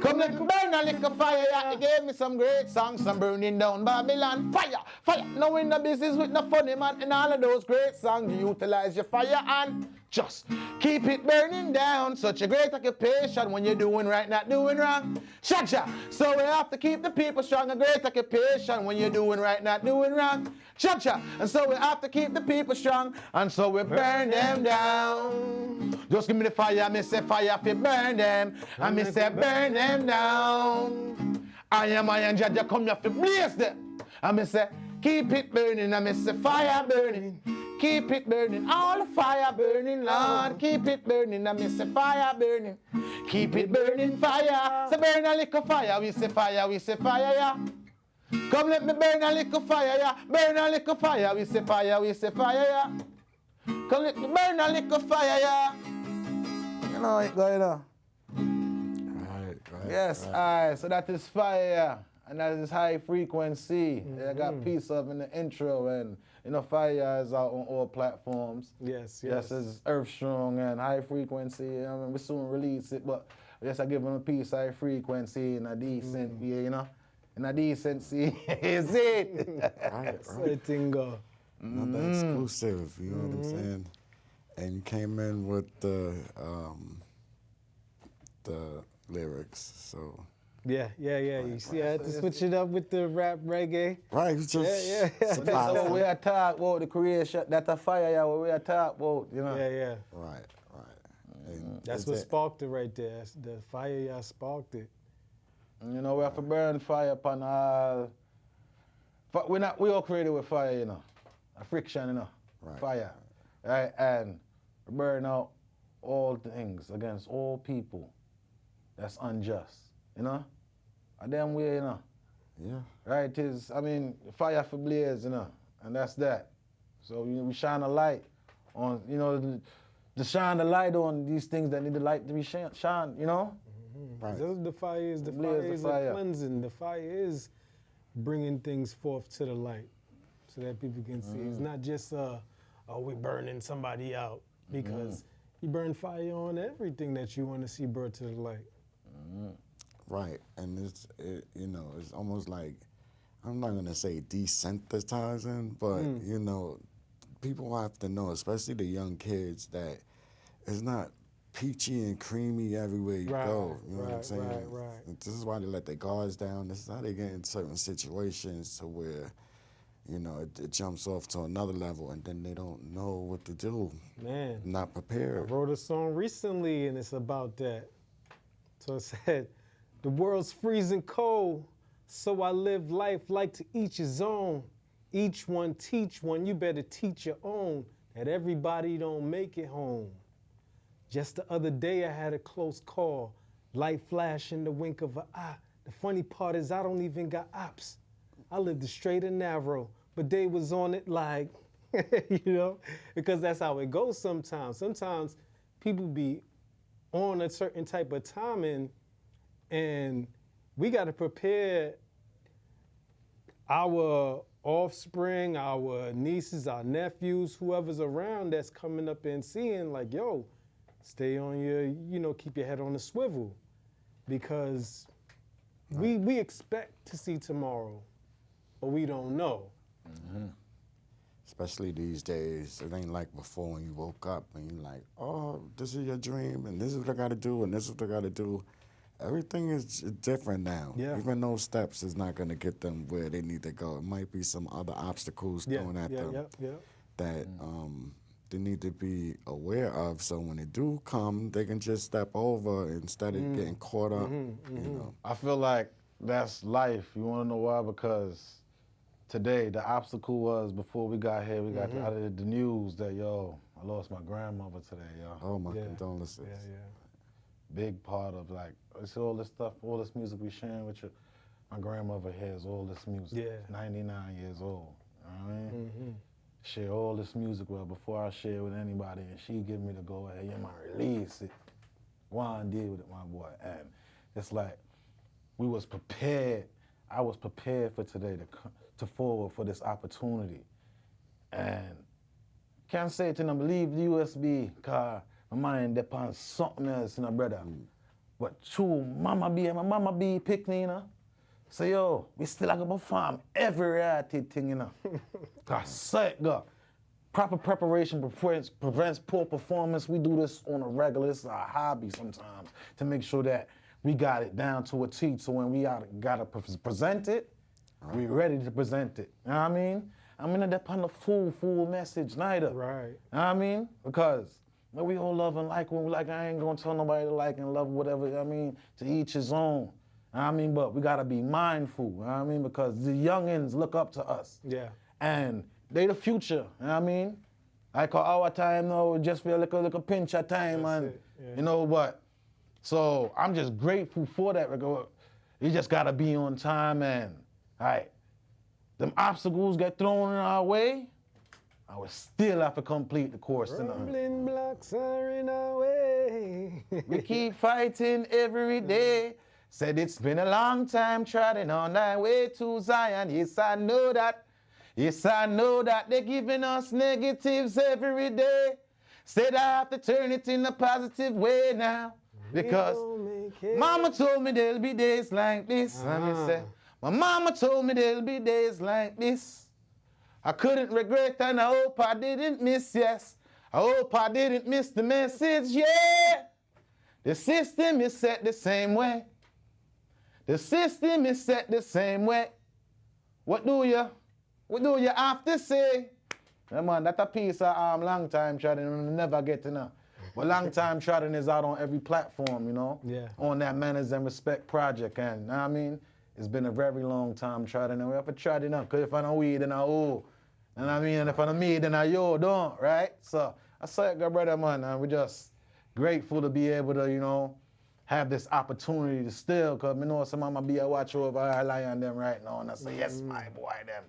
Come let me burn a little fire, yeah. He gave me some great songs, some burning down Babylon. Fire, fire. Now in the business with no funny man. In all of those great songs, you utilize your fire and just keep it burning down. Such a great occupation when you're doing right, not doing wrong. Jah Jah. So we have to keep the people strong. A great occupation when you're doing right, not doing wrong. Jah Jah. And so we have to keep the people strong. And so we burn them down. Just give me the fire. I say fire if you burn them. I say burn them down. I and Jah Jah come here to blaze them. I say keep it burning. I say fire burning. Keep it burning, all the fire burning, Lord. Keep it burning, I miss the fire burning. Keep it burning, fire. So burn a little fire, we say fire, yeah. Come let me burn a little fire, yeah. Burn a little fire, we say fire, yeah. Come let me burn a little fire, yeah. You know it going on. Right. Yes, alright, so that is fire. And that is high frequency. I got piece of in the intro, and you know, fire is out on all platforms. Yes. Yes, it's Earth Strong and high frequency. I mean, we soon release it, but yes, I give them a piece high frequency in a decent way, you know. In a decency is it. Right. Tingo. Another exclusive, you know what I'm saying? And you came in with the lyrics, so. Yeah. You see, I had to switch it up with the rap reggae. Right, you just Yeah. So we are talk about the creation, that a fire, yeah, what we are talk about, you know. Yeah. Right. And That's is what it- sparked it right there. That's the fire, y'all sparked it. You know, we have to burn fire upon all. We all created with fire, you know. A friction, you know. Right. Fire. Right? And we burn out all things against all people that's unjust, you know. And then we, you know. Yeah. Right? Fire for blaze, you know. And that's that. So we shine a light on, you know, to shine the light on these things that need the light to be shine, you know. Right. The fire is the Blaze fire the is fire. a cleansing. The fire is bringing things forth to the light, so that people can see. It's not just we burning somebody out, because you burn fire on everything that you want to see brought to the light. Right, and it's almost like, I'm not gonna say desensitizing, but you know, people have to know, especially the young kids, that it's not peachy and creamy everywhere you go. You know what I'm saying? Right. This is why they let their guards down. This is how they get in certain situations to where, you know, it jumps off to another level, and then they don't know what to do. Man, Not I prepared. wrote a song recently, and it's about that. So it said, the world's freezing cold, so I live life like to each his own. Each one teach one, you better teach your own, that everybody don't make it home. Just the other day I had a close call, light flash in the wink of an eye. The funny part is I don't even got ops. I lived it straight and narrow, but they was on it like, you know, because that's how it goes sometimes. Sometimes people be on a certain type of timing, and we got to prepare our offspring, our nieces, our nephews, whoever's around that's coming up and seeing, like, yo, stay on your, you know, keep your head on the swivel, because we expect to see tomorrow, but we don't know. Especially these days, it ain't like before when you woke up and you like, oh, this is your dream, and this is what I got to do, and this is what I got to do. Everything is different now. Yeah. Even those steps is not going to get them where they need to go. It might be some other obstacles thrown at them that they need to be aware of. So when they do come, they can just step over instead of getting caught up. You know. I feel like that's life. You want to know why? Because today, the obstacle was before we got here, we got out of the news that, yo, I lost my grandmother today, yo. Oh, my Yeah. condolences. Yeah. Big part of, like, it's all this stuff, all this music we sharing with you. My grandmother hears all this music. Yeah. 99 years old. You know what I mean? Share all this music with her before I share with anybody, and she give me the go ahead, you might release it. Go on, deal with it, my boy. And it's like, we was prepared. I was prepared for today to forward for this opportunity. And can't say it, and I believe the USB, cause my mind depends something else, you know, brother. But true, my mama be picking, you know. So yo, we still have to perform every reality thing, you know. Cause sight go. Proper preparation prevents poor performance. We do this on a regular, it's our hobby sometimes, to make sure that we got it down to a T, so when we gotta present it, we ready to present it. You know what I mean? I'm gonna depend on the full message neither. Right. You know what I mean? Because we all love and like when we like, I ain't gonna tell nobody to like and love whatever, you know what I mean? To each his own. You know what I mean? But we gotta be mindful, you know what I mean? Because the youngins look up to us. Yeah. And they the future, you know what I mean? I call our time now just for a little pinch of time, That's and it, yeah. you know what? So I'm just grateful for that. You just gotta be on time, and them obstacles get thrown in our way, I would still have to complete the course tonight. Rumbling blocks are in our way. We keep fighting every day. Said it's been a long time trotting on that way to Zion. Yes, I know that. Yes, I know that they're giving us negatives every day. Said I have to turn it in a positive way now. Because mama told me there'll be days like this. Let me say, my mama told me there'll be days like this. I couldn't regret, and I hope I didn't miss, yes. I hope I didn't miss the message, yeah. The system is set the same way. The system is set the same way. What do you have to say? Yeah, man, that's a piece of long time trotting and never get to know. But long time trotting is out on every platform, you know? Yeah. On that Manners and Respect project, and you know what I mean? It's been a very long time trotting, and we have to trot it up, because if I don't weed, then I owe. You know what I mean? And if I don't me, then I yo don't, right? So I say it, good brother, man, and we're just grateful to be able to, you know, have this opportunity to still, because I know some mama be a watch over our lion them right now, and I say, yes, my boy, them.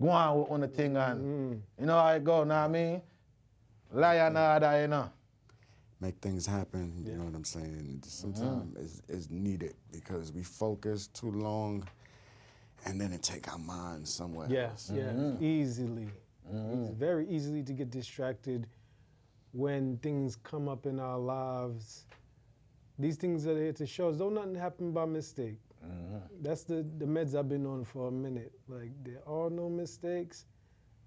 Go on with the thing, and you know how it go, know what I mean? Lion harder, you know. Make things happen, you know what I'm saying? Sometimes it's needed because we focus too long and then it take our minds somewhere else. Easily. It's very easily to get distracted when things come up in our lives. These things are here to show us, don't nothing happen by mistake. That's the meds I've been on for a minute. Like, there are no mistakes.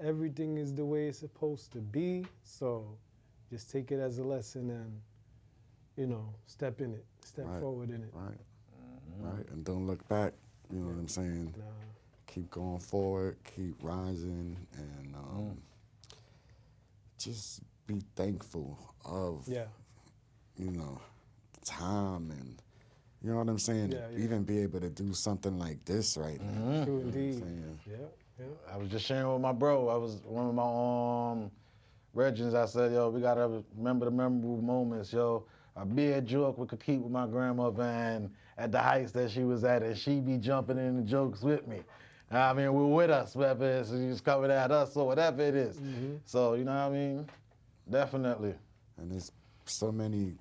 Everything is the way it's supposed to be. So just take it as a lesson and, you know, step in it, step forward in it. Right, and don't look back, you know what I'm saying? Nah. Keep going forward, keep rising, and just be thankful of, you know, time and, you know what I'm saying? Even be able to do something like this right now. True You know what I'm indeed. saying? I was just sharing with my bro. I was one of my regents. I said, yo, we gotta remember the memorable moments, yo. A big joke we could keep with my grandmother, and at the heights that she was at, and she be jumping in the jokes with me. I mean, we're with us, whether it's he's coming at us or whatever it is. So, you know what I mean? Definitely. And there's so many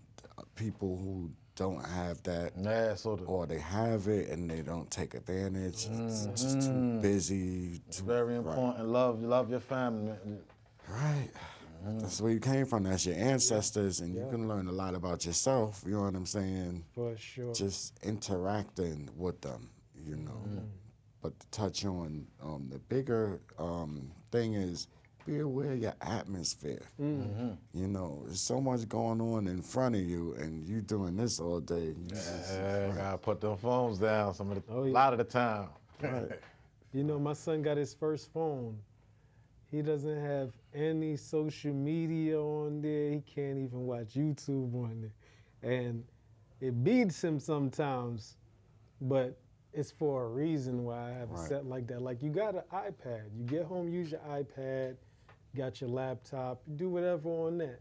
people who don't have that, Yeah, sort of. or they have it and they don't take advantage. It's just too busy. It's very important. Love your family. Right. That's where you came from. That's your ancestors, and you can learn a lot about yourself. You know what I'm saying? For sure. Just interacting with them, you know. But to touch on the bigger thing is be aware of your atmosphere. You know, there's so much going on in front of you, and you doing this all day. Yeah, gotta put them phones down a Oh, yeah. lot of the time. You know, my son got his first phone. He doesn't have any social media on there. He can't even watch YouTube on there. And it beats him sometimes, but it's for a reason why I have it set like that. Like, you got an iPad. You get home, use your iPad, got your laptop, do whatever on that.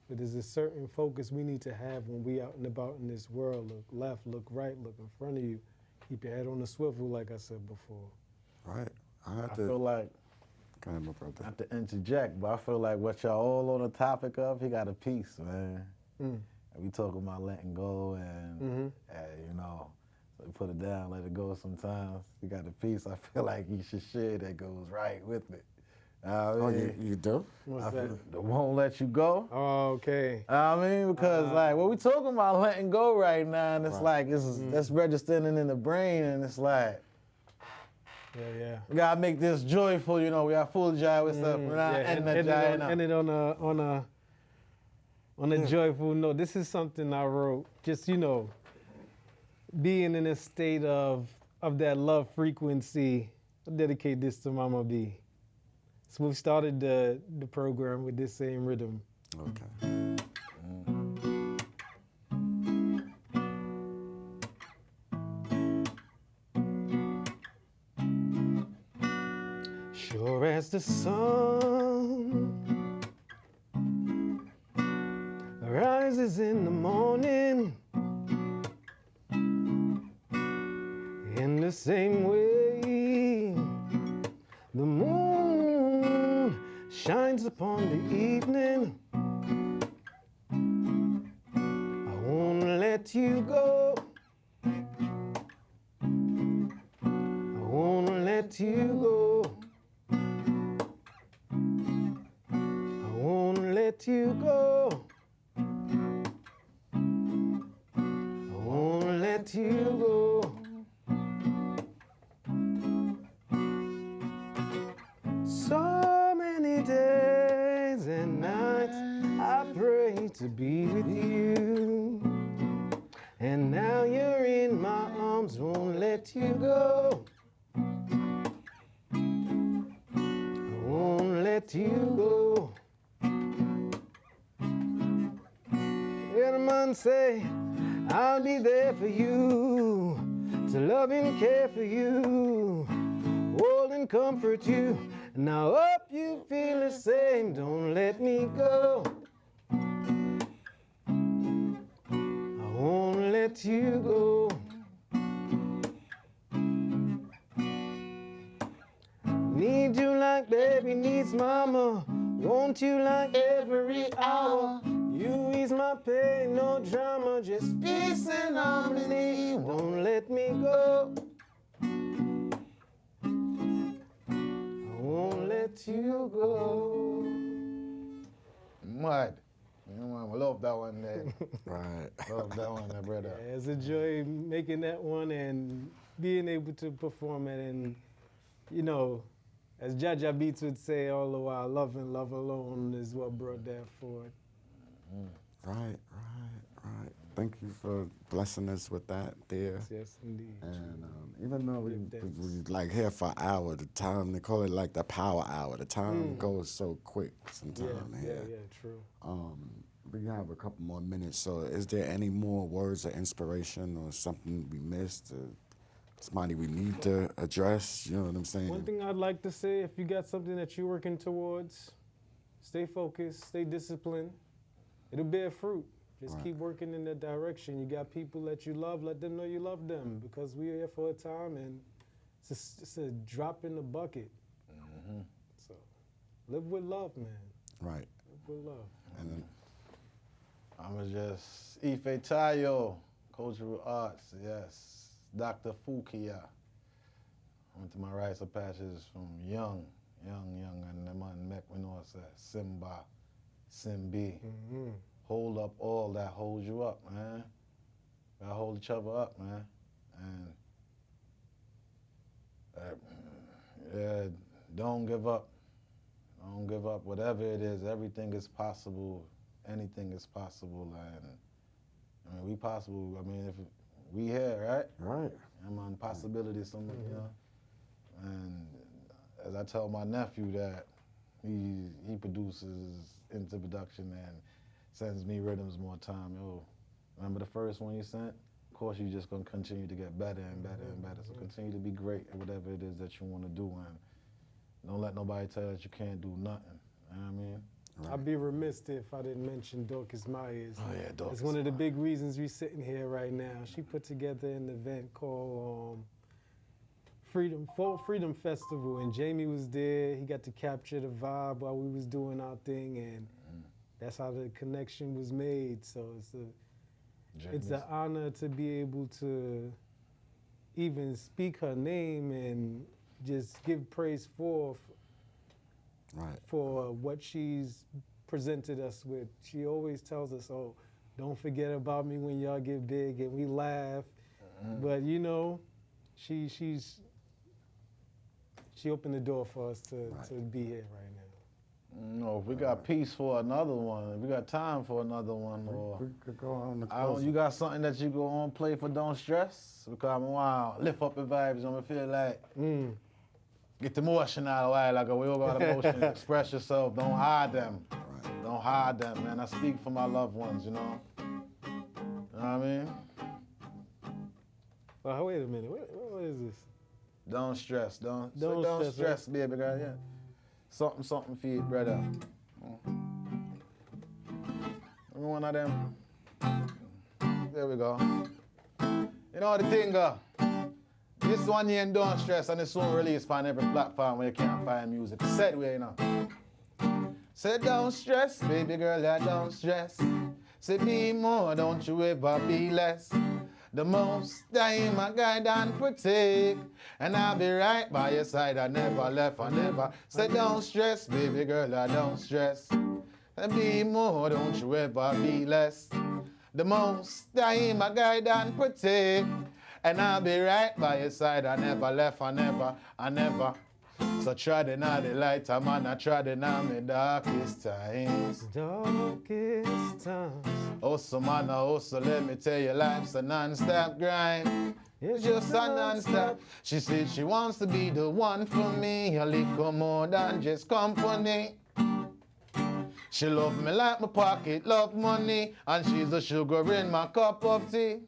But there's a certain focus we need to have when we out and about in this world. Look left, look right, look in front of you. Keep your head on the swivel, like I said before. Right. I feel like, Go ahead, my brother. not to interject, but I feel like what y'all all on the topic of, he got a piece, man. And we talking about letting go and, you know, so put it down, let it go sometimes. He got a piece. I feel like you should share that goes right with it. Oh, you do? What's that? The won't let you go. Oh, okay. I mean, because like what we talking about letting go right now, and it's like that's registering in the brain, and it's like Yeah. we gotta make this joyful. You know, we got full joy with stuff. We're not and it on a joyful note. This is something I wrote. Just, you know, being in a state of that love frequency. I'll dedicate this to Mama B. So we started the program with this same rhythm. Okay. Sure as the sun rises in the morning, in the same way the moon shines upon the evening, I won't let you go. I won't let you go. I won't let you go. I won't let you go. So many days and nights I pray to be with you, and now you're in my arms, won't let you go. I won't let you go. Hear the man say, I'll be there for you, to love and care for you, hold and comfort you. And I hope you feel the same, don't let me go. I won't let you go. Need you like baby needs mama, want you like every hour. You ease my pain, no drama, just peace and harmony. Won't let me go. I won't let you go. Mud. You know, I love that one there. Right. Love that one there, brother. Yeah, it's a joy making that one and being able to perform it. And, you know, as Jah Jah Beats would say all the while, love and love alone is what brought that forward. Right. Thank you for blessing us with that there. Yes, indeed. And even though we thanks. like here for an hour, the time, they call it like the power hour. The time goes so quick sometimes here. Yeah, true. We have a couple more minutes, so is there any more words of inspiration or something we missed, or somebody we need to address? You know what I'm saying? One thing I'd like to say, if you got something that you're working towards, stay focused, stay disciplined. It'll bear fruit. Just keep working in that direction. You got people that you love, let them know you love them, because we're here for a time, and it's a drop in the bucket. Mm-hmm. So live with love, man. Right. Live with love. And then, I'ma just Ife Tayo, Cultural Arts, yes. Dr. Fukia. I went to my rites of passage from young, and the man make me know say Simba, Simbi. Mm-hmm. Hold up all that holds you up, man. Gotta hold each other up, man. And yeah, don't give up. Don't give up. Whatever it is, everything is possible. Anything is possible, and I mean, we possible. I mean, if we here, right? right. I'm on possibilities, you know. And as I tell my nephew that he produces into production and sends me rhythms more time. Yo, remember the first one you sent? Of course, you're just gonna continue to get better and better and better. So continue to be great at whatever it is that you want to do, and don't let nobody tell you that you can't do nothing. You know what I mean? I'd be remiss if I didn't mention Dorcas Myers. Oh yeah, Dorcas. It's one of the big reasons we're sitting here right now. She put together an event called Freedom Festival, and Jamie was there. He got to capture the vibe while we was doing our thing, and that's how the connection was made. So it's an honor to be able to even speak her name and just give praise forth Right. for what she's presented us with. She always tells us, oh, don't forget about me when y'all get big, and we laugh. But you know, she opened the door for us to be here right now. No, if we got peace for another one, if we got time for another one, or We could go on the you got something that you go on play for Don't Stress? Because I'm wow, lift up the vibes. I'm feel like get emotional a while ago. We all got emotions. Express yourself. Don't hide them. Right. Don't hide them, man. I speak for my loved ones, you know. You know what I mean? Oh, wait a minute. What is this? Don't stress. Don't stress, stress, baby girl. Yeah. Something for you, brother. One of them. There we go. You know the thing, this one here in Don't Stress, and it's soon released on every platform where you can't find music. Said way, you know. Say don't stress, baby girl, don't stress. Say be more, don't you ever be less. The most time I guide and protect, and I'll be right by your side. I never left, I never. Say don't stress, baby girl, don't stress. And be more, don't you ever be less. The most time I guide and protect, and I'll be right by your side. I never left, I never. So treading on the light, I'm on a treading on the darkest times. Darkest times. Oh, so man, oh, so let me tell you, life's a non-stop grind. It's just a non-stop. She said she wants to be the one for me, a little more than just company. She love me like my pocket love money, and she's the sugar in my cup of tea.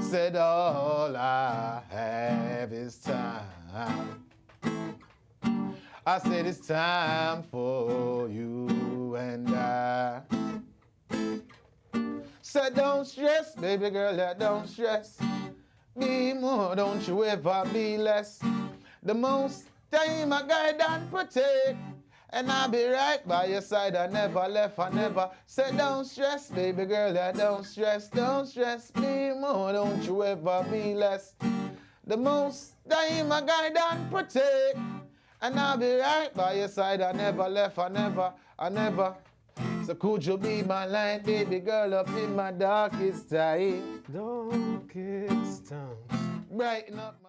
Said all I have is time. I said it's time for you and I. Said don't stress, baby girl, don't stress. Be more, don't you ever be less. The most time I guide and protect, and I'll be right by your side. I never left, I never. Said don't stress, baby girl, don't stress. Be more, don't you ever be less. The most time I guide and protect, and I'll be right by your side. I never left, I never. So could you be my light, baby girl, up in my darkest time? Darkest times. Brighten up.